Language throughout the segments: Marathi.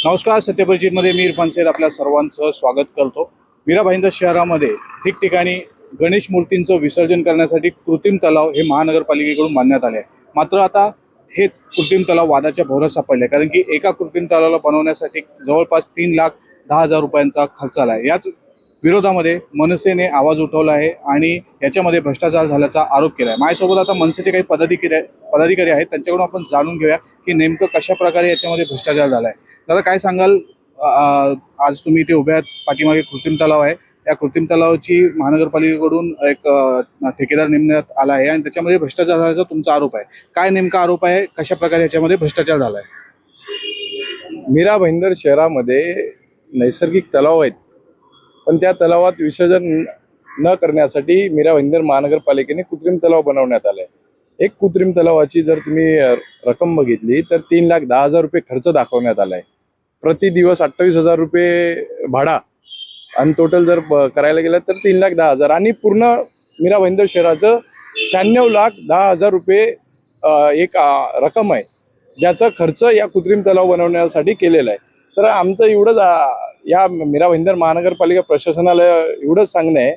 नमस्कार. सत्यपरिचितमध्ये मी इरफान सैद आपल्या सर्वांचं स्वागत करतो. मीरा भाईंदर शहरामध्ये ठिकठिकाणी गणेश मूर्तींचं विसर्जन करण्यासाठी कृत्रिम तलाव हे महानगरपालिकेकडून बांधण्यात आले आहे. मात्र आता हेच कृत्रिम तलाव वादाच्या भोवऱ्यात सापडले, कारण की एका कृत्रिम तलावाला बनवण्यासाठी जवळपास 3,10,000 रुपयांचा खर्च आला आहे. याच विरोधामध्ये मनसेने आवाज उठवला आहे आणि याच्यामध्ये भ्रष्टाचार झाल्याचा आरोप केला आहे. माझ्यासोबत आता मनसेचे काही पदाधिकारी आहेत, त्यांच्याकडून आपण जाणून घेऊया की नेमकं कशा प्रकारे याच्यामध्ये भ्रष्टाचार झाला आहे. दादा, काय सांगाल? आज तुम्ही इथे उभे आहात, पाठीमागे कृत्रिम तलाव आहे. या कृत्रिम तलावाची महानगरपालिकेकडून एक ठेकेदार नेमण्यात आला आहे आणि त्याच्यामध्ये भ्रष्टाचार झाल्याचा तुमचा आरोप आहे. काय नेमका आरोप आहे? कशा प्रकारे याच्यामध्ये भ्रष्टाचार झाला आहे? मीरा भाईंदर शहरामध्ये नैसर्गिक तलाव आहेत, पण त्या तलावात विसर्जन न करण्यासाठी मीरा भाईंदर महानगरपालिकेने कृत्रिम तलाव बनवण्यात आलाय. एक कृत्रिम तलावाची जर तुम्ही रक्कम बघितली तर 3,10,000 रुपये खर्च दाखवण्यात आलाय. प्रति दिवस 28,000 रुपये भाडा आणि टोटल जर करायला गेलं तर 3,10,000 आणि पूर्ण मीरा भाईंदर शहराचं 96,10,000 रुपये एक रक्कम आहे, ज्याचा खर्च या कृत्रिम तलाव बनवण्यासाठी केलेला आहे. तर आमचं एवढंच या मीरा भाईंदर महानगरपालिका प्रशासनाला एवढंच सांगणं आहे,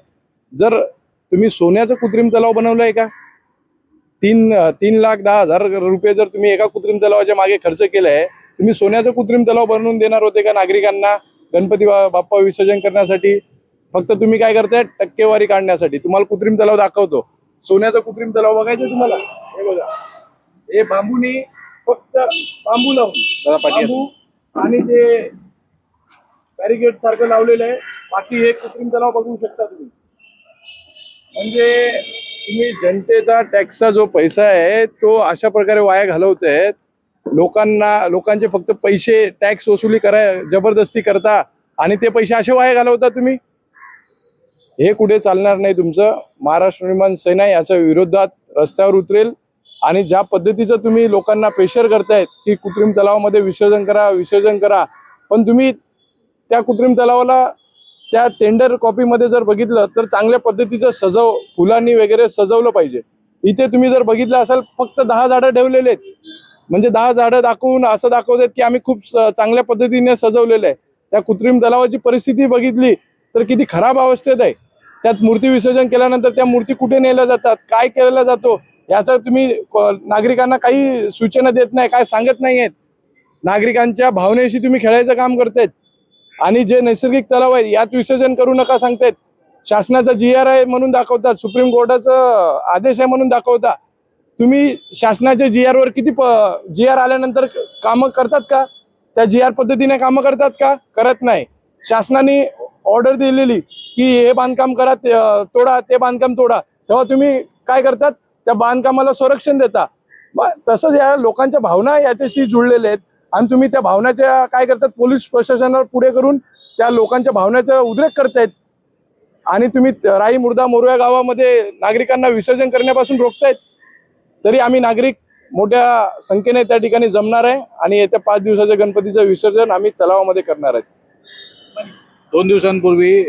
जर तुम्ही सोन्याचं कृत्रिम तलाव बनवलं आहे का, 3,10,000 रुपये जर तुम्ही एका कृत्रिम तलावाच्या मागे खर्च केलाय, तुम्ही सोन्याचं कृत्रिम तलाव बनवून देणार होते का नागरिकांना गणपती बाप्पा विसर्जन करण्यासाठी? फक्त तुम्ही काय करताय, टक्केवारी काढण्यासाठी. तुम्हाला कृत्रिम तलाव दाखवतो, सोन्याचा कृत्रिम तलाव बघायचं तुम्हाला. हे बघा, हे बांबूने, फक्त बांबू लावून, बांबू आणि ते बॅरिकेड सारखं लावलेलं आहे. बाकी एक कृत्रिम तलाव बघू शकता तुम्ही. म्हणजे तुम्ही जनतेचा टॅक्सचा जो पैसा आहे तो अशा प्रकारे वाया घालवताय. लोकांचे फक्त पैसे टॅक्स वसुली जबरदस्ती करता आणि ते पैसे असे वाया घालवता तुम्ही. हे कुठे चालणार नाही तुमचं. महाराष्ट्र निर्माण सेना याच्या विरोधात रस्त्यावर उतरेल आणि ज्या पद्धतीचं तुम्ही लोकांना प्रेशर करतायत की कृत्रिम तलावामध्ये विसर्जन करा, पण तुम्ही त्या कृत्रिम तलावाला त्या टेंडर कॉपीमध्ये जर बघितलं तर चांगल्या पद्धतीचं फुलांनी वगैरे सजवलं पाहिजे. इथे तुम्ही जर बघितलं असाल, फक्त 10 झाडं ठेवलेले आहेत. म्हणजे 10 झाडं दाखवून असं दाखवतात की आम्ही खूप चांगल्या पद्धतीने सजवलेलं आहे. त्या कृत्रिम तलावाची परिस्थिती बघितली तर किती खराब अवस्थेत आहे. त्यात मूर्ती विसर्जन केल्यानंतर त्या मूर्ती कुठे नेल्या जातात, काय केला जातो, याचा तुम्ही नागरिकांना काही सूचना देत नाही, काय सांगत नाही आहेत. नागरिकांच्या भावनेशी तुम्ही खेळायचं काम करतायत. आणि जे नैसर्गिक तलाव आहे यात विसर्जन करू नका सांगतायत. शासनाचा GR आहे म्हणून दाखवतात, सुप्रीम कोर्टाचा आदेश आहे म्हणून दाखवता. तुम्ही शासनाच्या GR वर किती GR आल्यानंतर कामं करतात का? त्या GR पद्धतीने कामं करतात का? करत नाही. शासनाने ऑर्डर दिलेली की हे बांधकाम करा, तोडा, ते बांधकाम तोडा, तेव्हा तुम्ही काय करतात, त्या बांधकामाला संरक्षण देता. तसंच या लोकांच्या भावना याच्याशी जुळलेल्या आहेत आणि तुम्ही त्या भावनाच्या काय करतात, पोलीस प्रशासनावर पुढे करून त्या लोकांच्या भावनाचा उद्रेक करतायत आणि तुम्ही राई मुर्दा मोरया गावामध्ये नागरिकांना विसर्जन करण्यापासून रोखतायत. तरी आम्ही नागरिक मोठ्या संख्येने त्या ठिकाणी जमणार आहे आणि येत्या 5 दिवसाच्या गणपतीचं विसर्जन आम्ही तलावामध्ये करणार आहे. 2 दिवसांपूर्वी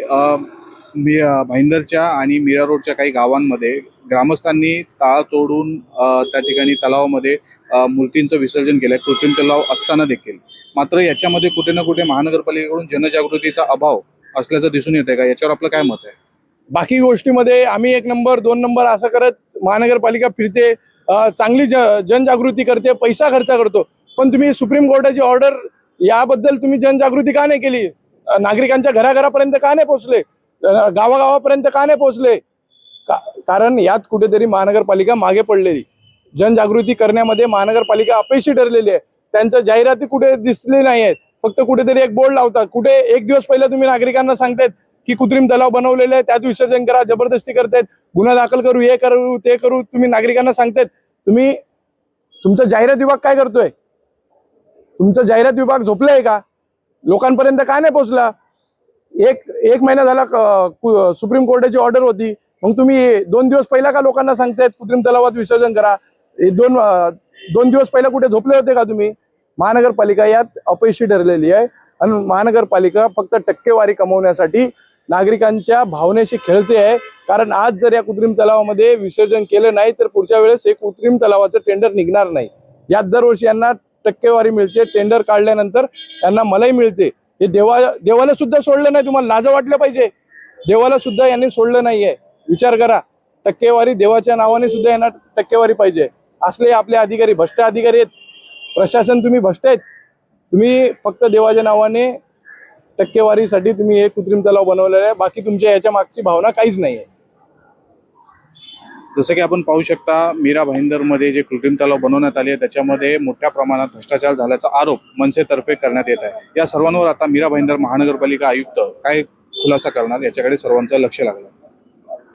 भाईंदरच्या आणि मीरा रोडच्या काही गावांमध्ये ग्रामस्थांनी ताळ तोडून त्या ठिकाणी तलावामध्ये मूर्तींचं विसर्जन केलंय, कृत्रिम तलाव असताना देखील. मात्र याच्यामध्ये कुठे ना कुठे महानगरपालिकेकडून जनजागृतीचा अभाव असल्याचं दिसून येतंय का? याच्यावर आपलं काय मत आहे? बाकी गोष्टीमध्ये आम्ही 1 नंबर 2 नंबर असं करत महानगरपालिका फिरते, चांगली जनजागृती करते, पैसा खर्च करतो, पण तुम्ही सुप्रीम कोर्टाची ऑर्डर याबद्दल तुम्ही जनजागृती का नाही केली? नागरिकांच्या घराघरापर्यंत का नाही पोहोचले? गावागावापर्यंत का नाही पोहोचले? कारण यात कुठेतरी महानगरपालिका मागे पडलेली. जनजागृती करण्यामध्ये महानगरपालिका अपयशी ठरलेली आहे. त्यांच्या जाहिराती कुठे दिसली नाही आहेत. फक्त कुठेतरी एक बोर्ड लावतात. कुठे 1 दिवस पहिला तुम्ही नागरिकांना सांगतायत की कृत्रिम तलाव बनवलेले आहे, त्यात विसर्जन करा, जबरदस्ती करतायत, गुन्हा दाखल करू, हे करू, ते करू, तुम्ही नागरिकांना सांगतायत. तुमचा जाहिरात विभाग काय करतोय? तुमचा जाहिरात विभाग झोपलाय का? लोकांपर्यंत का नाही पोहोचला? एक महिना झाला सुप्रीम कोर्टाची ऑर्डर होती, मग तुम्ही 2 दिवस पहिला का लोकांना सांगतायत कृत्रिम तलावात विसर्जन करा? 2 दिवस पहिला कुठे झोपले होते का तुम्ही? महानगरपालिका यात अपयशी ठरलेली आहे आणि महानगरपालिका फक्त टक्केवारी कमवण्यासाठी नागरिकांच्या भावनेशी खेळते आहे. कारण आज जर या कृत्रिम तलावामध्ये विसर्जन केलं नाही तर पुढच्या वेळेस एक कृत्रिम तलावाचं टेंडर निघणार नाही. यात दरवर्षी यांना टक्केवारी मिळते, टेंडर काढल्यानंतर त्यांना मलाही मिळते. हे देवाला सुद्धा सोडलं नाही. तुम्हाला लाज वाटलं पाहिजे. देवाला सुद्धा यांनी सोडलं नाहीये. विचार करा, टक्केवारी देवाच्या नावाने सुद्धा यांना टक्केवारी पाहिजे. असले आपले अधिकारी भ्रष्ट अधिकारी आहेत. प्रशासन तुम्ही भ्रष्ट आहेत. तुम्ही फक्त देवाच्या नावाने टक्केवारीसाठी तुम्ही हे कृत्रिम तलाव बनवलेला आहे. बाकी तुमच्या याच्या मागची भावना काहीच नाही आहे. जसं की आपण पाहू शकता, मीरा भाईंदरमध्ये जे कृत्रिम तलाव बनवण्यात आले त्याच्यामध्ये मोठ्या प्रमाणात भ्रष्टाचार झाल्याचा आरोप मनसेतर्फे करण्यात येत आहे. या सर्वांवर आता मीरा भाईंदर महानगरपालिका आयुक्त काय खुलासा करणार याच्याकडे सर्वांचं लक्ष लागलं.